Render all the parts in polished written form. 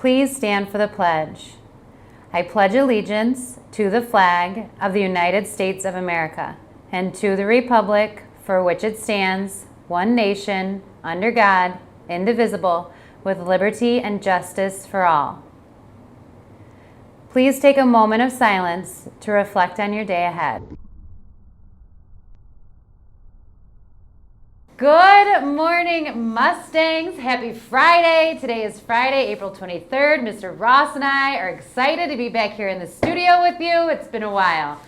please stand for the pledge? I pledge allegiance to the flag of the United States of America and to the republic for which it stands, one nation, under God, indivisible, with liberty and justice for all. Please take a moment of silence to reflect on your day ahead. Good morning, Mustangs. Happy Friday. Today is Friday, April 23rd. Mr. Ross and I are excited to be back here in the studio with you. It's been a while.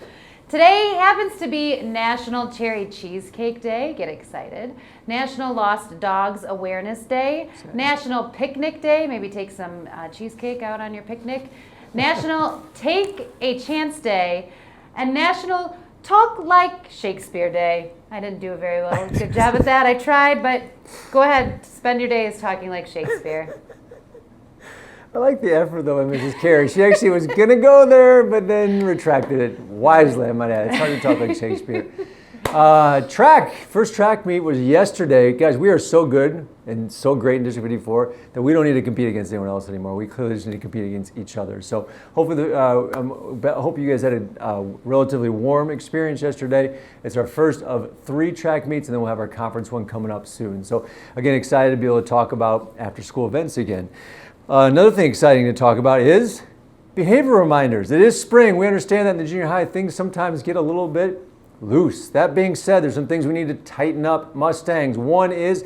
Today happens to be National Cherry Cheesecake Day. Get excited. National Lost Dogs Awareness Day. National Picnic Day. Maybe take some cheesecake out on your picnic. National Take a Chance Day. And National Talk Like Shakespeare Day. I didn't do a very well. Good job at that. I tried, but go ahead. Spend your days talking like Shakespeare. I like the effort, though, by Mrs. Carey. She actually was going to go there, but then retracted it wisely, I might add. It's hard to talk like Shakespeare. First track meet was yesterday. Guys, we are so good and so great in District 54 that we don't need to compete against anyone else anymore. We clearly just need to compete against each other. So hopefully, I hope you guys had a relatively warm experience yesterday. It's our first of 3 track meets, and then we'll have our conference one coming up soon. So again, excited to be able to talk about after school events again. Another thing exciting to talk about is behavior reminders. It is spring. We understand that in the junior high, things sometimes get a little bit loose. That being said, there's some things we need to tighten up, Mustangs. One is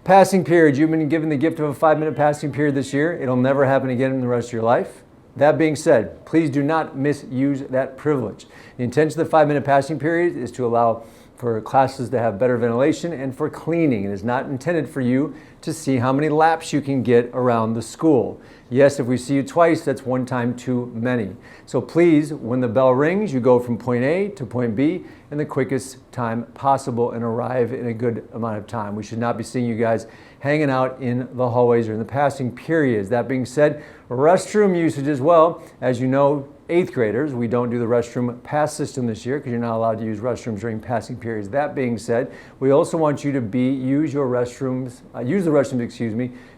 passing periods. You've been given the gift of a 5-minute passing period this year. It'll never happen again in the rest of your life. That being said, please do not misuse that privilege. The intention of the 5-minute passing period is to allow for classes to have better ventilation and for cleaning. It is not intended for you to see how many laps you can get around the school. Yes, if we see you twice, that's one time too many. So please, when the bell rings, you go from point A to point B in the quickest time possible and arrive in a good amount of time. We should not be seeing you guys hanging out in the hallways or in the passing periods. That being said, restroom usage as well. As you know, 8th graders, we don't do the restroom pass system this year because you're not allowed to use restrooms during passing periods. That being said, we also want you to use the restrooms,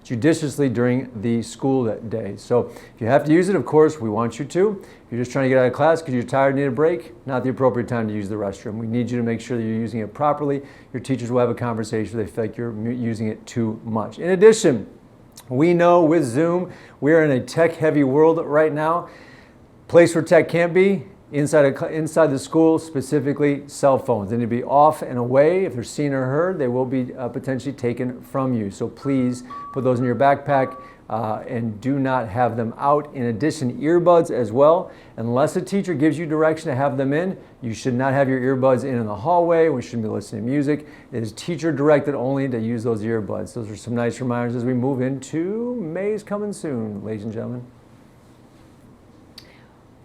judiciously during the school day. So if you have to use it, of course, we want you to. If you're just trying to get out of class because you're tired and need a break, not the appropriate time to use the restroom. We need you to make sure that you're using it properly. Your teachers will have a conversation if they feel like you're using it too much. In addition, we know with Zoom, we're in a tech-heavy world right now. Place where tech can't be, inside the school, specifically cell phones. They need to be off and away. If they're seen or heard, they will be potentially taken from you. So please put those in your backpack and do not have them out. In addition, earbuds as well. Unless a teacher gives you direction to have them in, you should not have your earbuds in the hallway. We shouldn't be listening to music. It is teacher directed only to use those earbuds. Those are some nice reminders as we move into May's coming soon, ladies and gentlemen.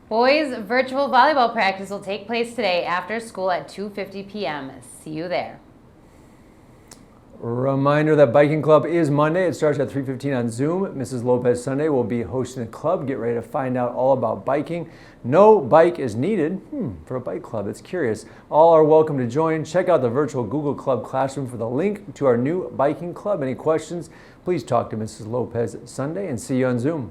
Boys virtual volleyball practice will take place today after school at 2:50 p.m. See you there. Reminder that Biking Club is Monday. It starts at 3:15 on Zoom. Mrs. Lopez Sunday will be hosting the club. Get ready to find out all about biking. No bike is needed for a bike club. It's curious. All are welcome to join. Check out the virtual Google Club Classroom for the link to our new biking club. Any questions, please talk to Mrs. Lopez Sunday and see you on Zoom.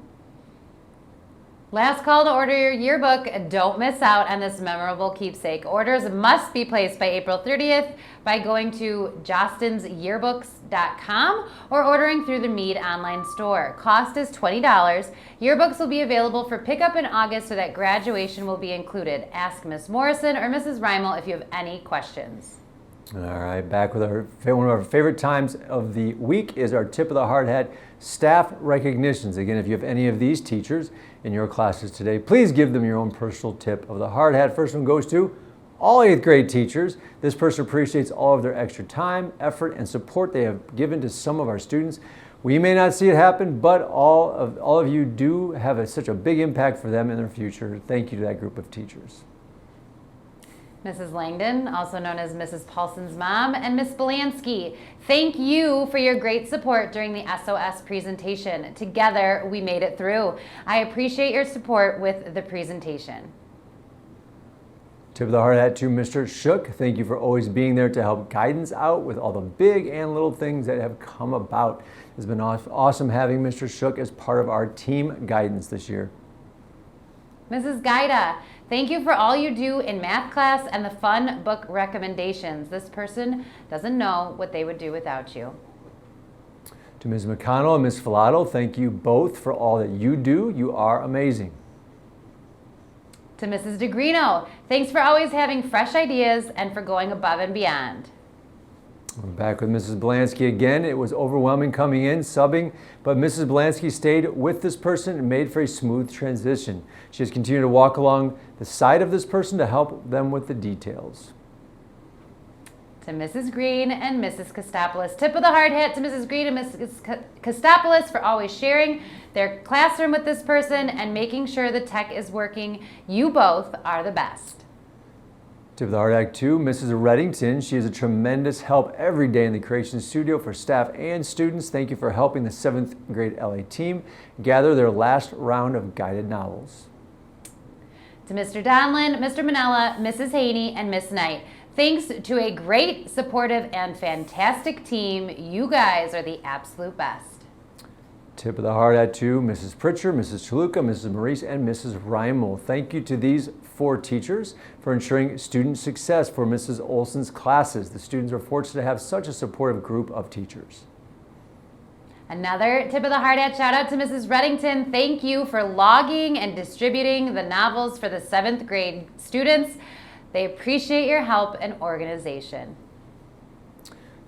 Last call to order your yearbook. Don't miss out on this memorable keepsake. Orders must be placed by April 30th by going to jostinsyearbooks.com or ordering through the Mead online store. Cost is $20. Yearbooks will be available for pickup in August so that graduation will be included. Ask Miss Morrison or Mrs. Reimel if you have any questions. All right, back with one of our favorite times of the week is our Tip of the Hard Hat staff recognitions. Again, if you have any of these teachers in your classes today, please give them your own personal tip of the hard hat. First one goes to all 8th grade teachers. This person appreciates all of their extra time, effort, and support they have given to some of our students. We may not see it happen, but all of you do have such a big impact for them in their future. Thank you to that group of teachers. Mrs. Langdon, also known as Mrs. Paulson's mom, and Miss Belansky, thank you for your great support during the SOS presentation. Together, we made it through. I appreciate your support with the presentation. Tip of the hard hat to Mr. Shook. Thank you for always being there to help guidance out with all the big and little things that have come about. It's been awesome having Mr. Shook as part of our team guidance this year. Mrs. Gaida, thank you for all you do in math class and the fun book recommendations. This person doesn't know what they would do without you. To Ms. McConnell and Ms. Filato, thank you both for all that you do. You are amazing. To Mrs. DeGrino, thanks for always having fresh ideas and for going above and beyond. We're back with Mrs. Blansky again. It was overwhelming coming in, subbing, but Mrs. Blansky stayed with this person and made for a smooth transition. She has continued to walk along the side of this person to help them with the details. To Mrs. Green and Mrs. Kostopoulos. Tip of the hard hat to Mrs. Green and Mrs. Kostopoulos for always sharing their classroom with this person and making sure the tech is working. You both are the best. Tip of the hard hat to Mrs. Reddington. She is a tremendous help every day in the Creation Studio for staff and students. Thank you for helping the 7th grade LA team gather their last round of guided novels. To Mr. Donlin, Mr. Manella, Mrs. Haney, and Miss Knight. Thanks to a great, supportive, and fantastic team, you guys are the absolute best. Tip of the hard hat to Mrs. Pritchard, Mrs. Chaluka, Mrs. Maurice, and Mrs. Reimel. Thank you to these 4 teachers for ensuring student success for Mrs. Olson's classes. The students are fortunate to have such a supportive group of teachers. Another tip of the hard hat shout out to Mrs. Reddington. Thank you for logging and distributing the novels for the 7th grade students. They appreciate your help and organization.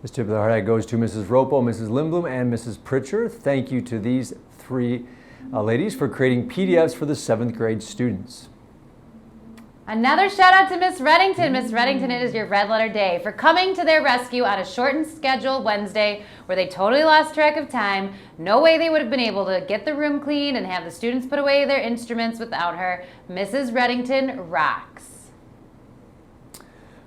This tip of the hard hat goes to Mrs. Ropo, Mrs. Lindblom, and Mrs. Pritchard. Thank you to these 3 ladies for creating PDFs for the 7th grade students. Another shout out to Miss Reddington. Miss Reddington, it is your red letter day for coming to their rescue on a shortened schedule Wednesday where they totally lost track of time. No way they would have been able to get the room clean and have the students put away their instruments without her. Mrs. Reddington rocks.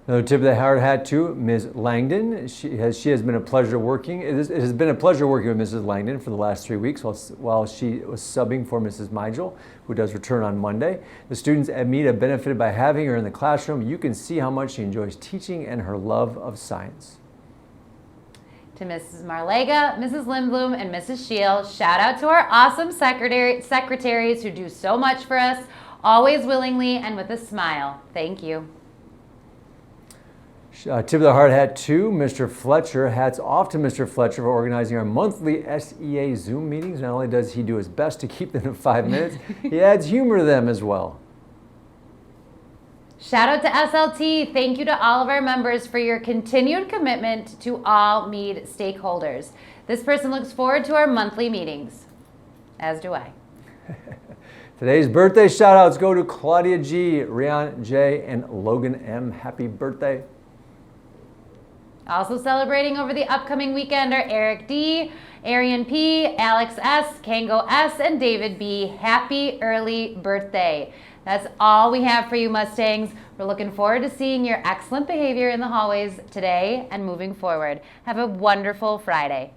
Another tip of the hard hat to Ms. Langdon. She has been a pleasure working. It has been a pleasure working with Mrs. Langdon for the last 3 weeks while she was subbing for Mrs. Migel, who does return on Monday. The students at Mead have benefited by having her in the classroom. You can see how much she enjoys teaching and her love of science. To Mrs. Marlega, Mrs. Lindblom, and Mrs. Shield, shout out to our awesome secretaries who do so much for us, always willingly and with a smile. Thank you. Tip of the hard hat to Mr. Fletcher. Hats off to Mr. Fletcher for organizing our monthly SEA Zoom meetings. Not only does he do his best to keep them in 5 minutes, he adds humor to them as well. Shout out to SLT. Thank you to all of our members for your continued commitment to all Mead stakeholders. This person looks forward to our monthly meetings, as do I. Today's birthday shout outs go to Claudia G, Rian J, and Logan M. Happy birthday. Also celebrating over the upcoming weekend are Eric D, Arian P, Alex S, Kango S, and David B. Happy early birthday. That's all we have for you, Mustangs. We're looking forward to seeing your excellent behavior in the hallways today and moving forward. Have a wonderful Friday.